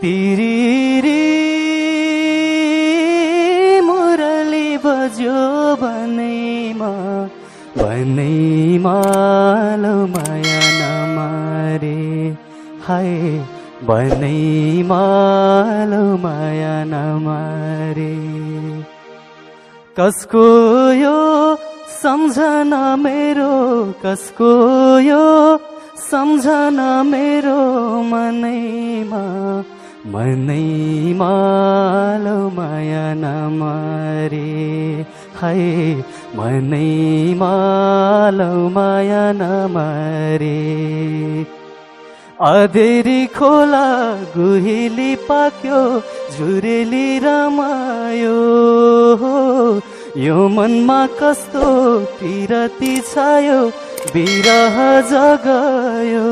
तिरिरी मुरली बज्यो बनैमा लो माया नमारे हाय बनैमा लो माया नमारे कसको यो सम्झना मेरो कसको यो सम्झना मेरो मनैमा लो माया नमारे हाय मनैमा लो माया नमारे अधेरी खोला गुहिली पाक्यो झुरेली रमायो यो मनमा कस्तो पिरती छायो बिरह जगायो